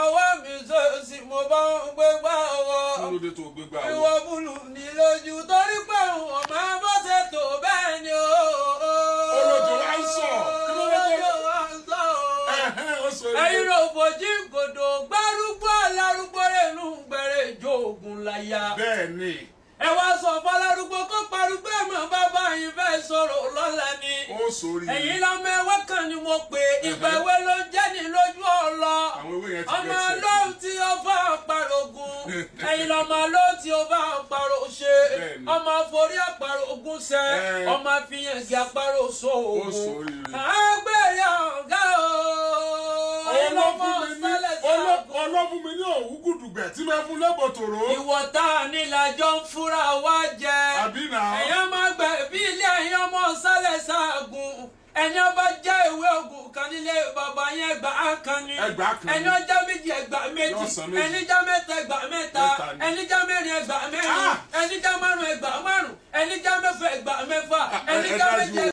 ọwọ́ mi sọ̀sì mo bá ń gbégbá ọwọ́. kí ló dé tó gbégbá ọwọ́. ìwọ búlù ní lójú torí pé òun ọmọ bó ṣe tó bẹ́ẹ̀ ni o. olójú wa ń sọ. kí ló dé tó. olójú wa ń sọ o. ẹ̀yin ẹ̀yin ló fojú gòdò gbárùgbó alárúgbó rẹ̀ nù gbẹ̀rẹ̀ ìjọ ògùn láyà. bẹ́ẹ̀ ni. ẹ wá sọ fọlárúgbó kó parúgbó ẹ̀mọ́ bàbá yín fẹ́ sọ̀rọ̀ lọ́la ni. ó sórí. ẹ̀yin lọ́mọ ẹwẹ́ kan ni mo pè ìgbà ewé ló jẹ́ ní lójú ọ̀lọ́. àwọn ewé yẹn ti ọmọ lóhùn tí ó bá àparògùn ẹ̀yin lọ́mọ lóhùn tí ó bá àparò ṣe ọmọ forí àparò ogun ṣe ọmọ fìyàn gé àparò so ogun. àgbẹ̀rẹ̀ ọ̀gá o. ọlọ́fun mi ní òwú gùdùgbẹ̀ tí mo fún lẹ́bọ̀tòrò. ìwọ tá a ní làjọ ń fúnra wá jẹ. àbí nà. ẹ̀yàn máa gbẹ bí ilé ẹ̀yàn ọmọ sálẹ̀ ṣaagùn ẹni ọba jẹ́ ìwé ogun kan nílé bàbá yẹn ẹgbàá kan ni. ẹgbàá kan ni. ẹni ọjà méjì ẹgbàá méjì ẹni já mẹ́ta ẹgbàá mẹ́ta ẹni já mẹ́rin ẹgbàá mẹ́rin ẹni já márùn ẹgbàá márùn ẹni já mẹ́fà ẹgbàá mẹ́fà ẹni já méje.